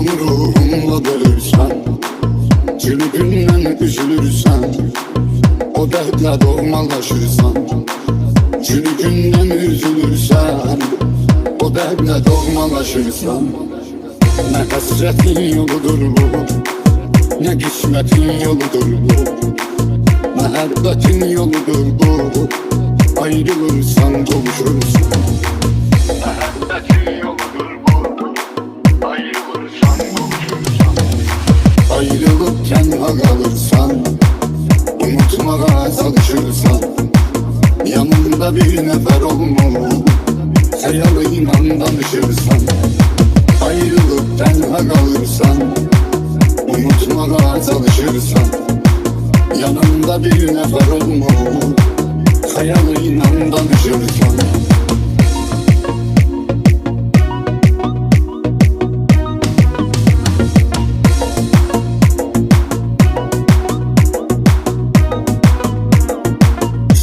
Onu ruhumla bölürsen, çürüğünden üzülürsen, o dertle doğmalaşırsan, çürüğünden üzülürsen, o dertle doğmalaşırsan. Ne hasretin yoludur bu, ne kısmetin yoludur bu, mehabbetin yoludur bu. Ayrılırsan kavuşursun. Mehabbetin yoludur bu, ayrılırsan kavuşursan. Ayrılıkken kalırsan, unutmaya çalışırsan, yanında bir nefer olmalı, hayalıyla danışırsan. Ayrılıkken kalırsan, unutmaya çalışırsan, yanında bir nefer olmalı, hayalıyla danışırsan.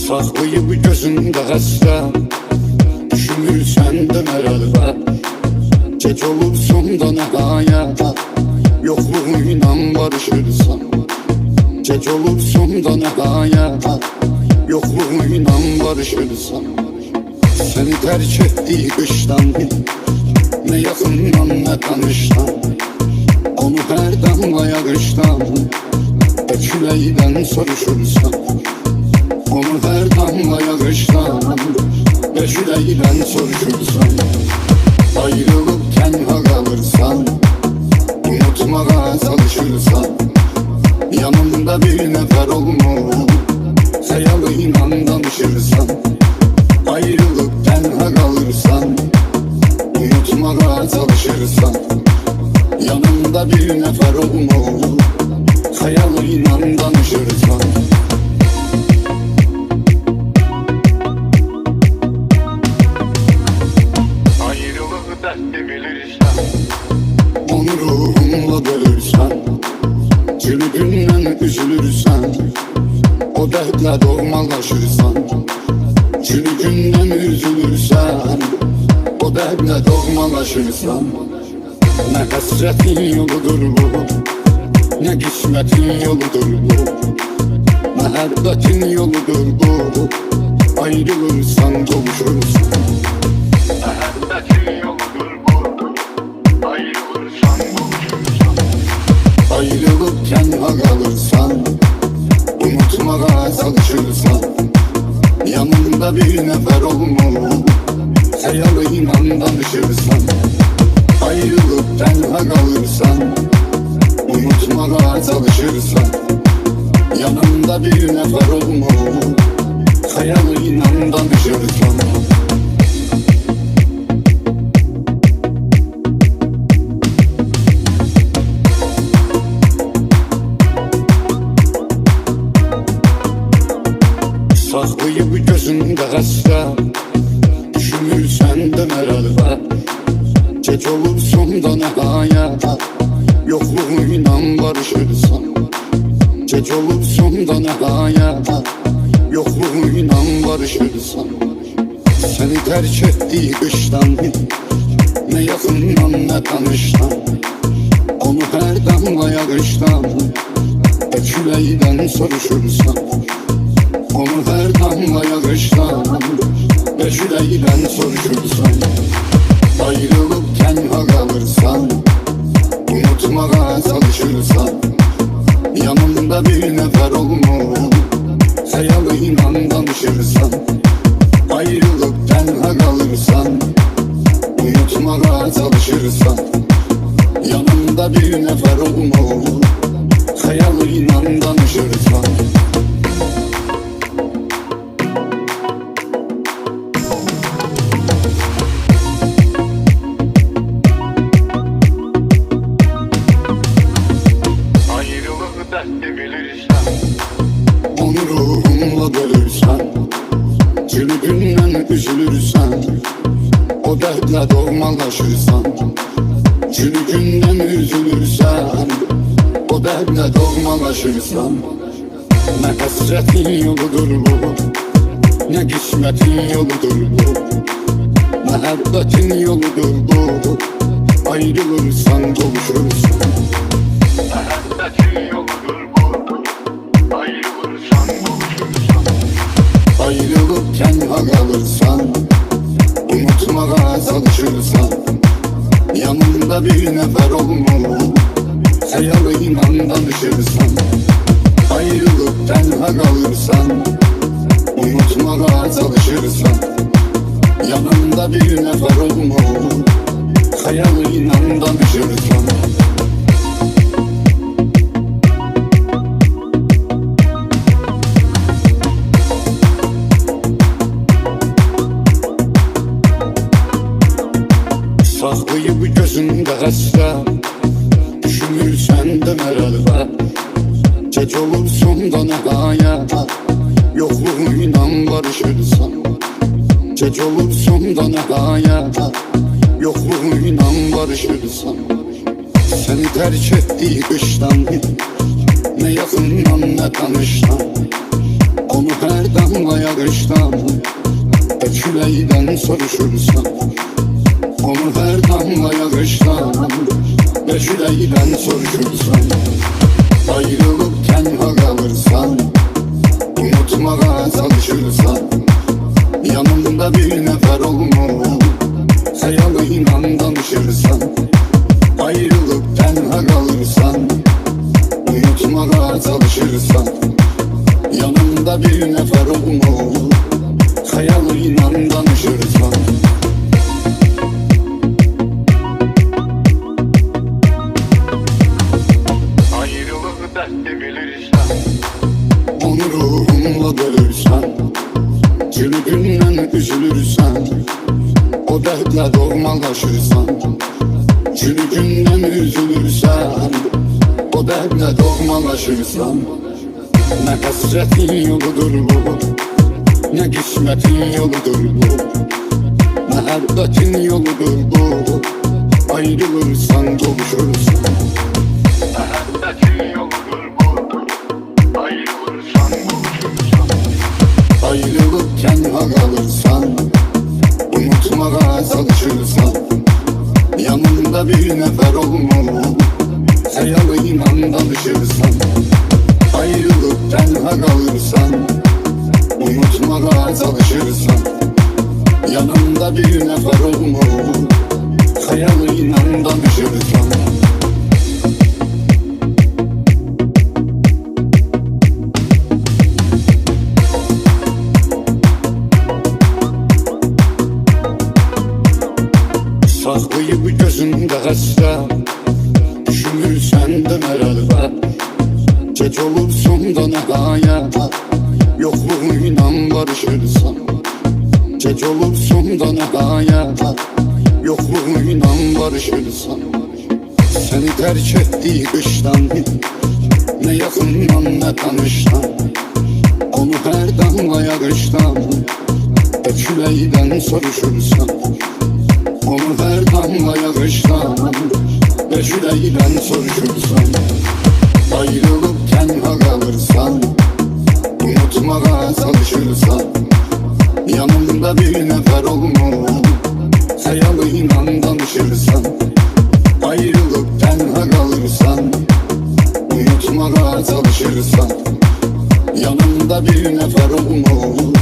Saklayıp gözünde hasta, düşünürsen de merhaba. Geç olursun da nihayet, yokluğuyla barışırsan. Geç olursun da nihayet, yokluğuyla barışırsan. Seni terk ettiği kıştan, ne yakından ne tanıştan, onu her damla yağıştan, eküleyden soruşursan. Onu her damla yağıştan, eküleyden soruşursan. Ayrılıkken kalırsan, unutmaya çalışırsan, yanında bir nefer olmalı, hayalıyla danışırsan. Ayrılıkken kalırsan, unutmaya çalışırsan, yanında bir nefer olmalı, hayalıyla danışırsan. Ayrılığı dertli bilirsen, onu ruhumla bölürsen, çürüğünden üzülürsen, o dertle doğmalaşırsan. Çürüğünden üzülürsen, o dertle doğmalaşırsan. Ne hasretin yoludur bu, ne kısmetin yoludur bu, mehabbetin yoludur bu. Ayrılırsan kavuşursun. Mehabbetin yoludur bu, ayrılırsan kavuşursun. Ayrılıkken kalırsan, unutmaya çalışırsan, yanında bir nefer olmalı, hayalıyla danışırsan. Ayrılıkken kalırsan, unutmaya çalışırsan, yanında bir nefer olmalı, hayalıyla danışırsan. Saklayıp gözünde hasta, düşünürsen de merhaba. Geç olursun da nihayet, yokluğuyla barışırsan. Geç olursun da nihayet, yokluğuyla barışırsan. Seni terk ettiği kıştan, ne yakından ne tanıştan, onu her damla yağıştan, eküleyden soruşursan. Onu her damla yağıştan, eküleyden soruşursan. Ayrılıkken kalırsan, unutmaya çalışırsan, yanında bir nefer olmalı, hayalıyla danışırsan. Ayrılıkken kalırsan, unutmaya çalışırsan, yanında bir nefer olmalı, hayalıyla danışırsan. Onu ruhumla bölürsen, çürüğünden üzülürsen, o dertle doğmalaşırsan. Çürüğünden üzülürsen, o dertle doğmalaşırsan. Ne hasretin yoludur bu, ne kısmetin yoludur bu, mehabbetin yoludur bu. Ayrılırsan kavuşursun. Muhabbetin yoludur bu. Ayrılırsan kavuşursun. Ayrılıkken kalırsan, unutmaya çalışırsan, yanında bir nefer olmalı, hayalıyla danışırsan. Ayrılıkken kalırsan, unutmaya çalışırsan, yanında bir nefer olmalı, hayalıyla danışırsan. Saklayıp gözünde hasta, düşünürsen de merhaba. Geç olursun da ne hayat, yokluğuyla barışırsan. Geç olursun da ne hayat, yokluğuyla barışırsan. Seni terk ettiği kıştan, ne yakından ne tanıştan, onu her damla yağıştan, Eküleyden soruşursan. Onu her damla yağıştan, Eküleyden soruşursan. Ayrılıkken kalırsan, unutmaya çalışırsan, yanında bir nefer olmalı, hayalıyla danışırsan. Ayrılıkken kalırsan, unutmaya çalışırsan, yanında bir nefer olmalı, hayalıyla danışırsan. Ayrılığı dertte bilirsen, Onu ruhunla bölürsen, çürüğünden üzülürsen, o dertle doğmalaşırsan. Çürüğünden üzülürsen, o dertle doğmalaşırsan. Ne hasretin yoludur bu, ne kısmetin yoludur bu, muhabbetin yoludur bu. Ayrılırsan kavuşursun. muhabbetin yoludur bu. Ayrılırsan kavuşursun. Ayrılıkken kalırsan, unutmaya çalışırsan, yanında bir nefer olmalı, hayalıyla danışırsan. Ayrılıkken kalırsan, unutmaya çalışırsan, yanında bir nefer olmalı, hayalıyla danışırsan. Saklayıp gözünde hasta, düşünürsen de merhaba. Geç olursun da ne hayat, yokluğuyla barışırsan. Geç olursun da ne hayat, yokluğuyla barışırsan. Seni terk ettiği kıştan, ne yakından ne tanıştan, onu her damla yağıştan, Eküleyden soruşursan. Onu her damla yağıştan, Eküleyden soruşursan. Ayrılıkken kalırsan, unutmaya çalışırsan, yanında bir nefer olmalı, hayalıyla danışırsan. Ayrılıkken kalırsan, unutmaya çalışırsan, yanında bir nefer olmalı,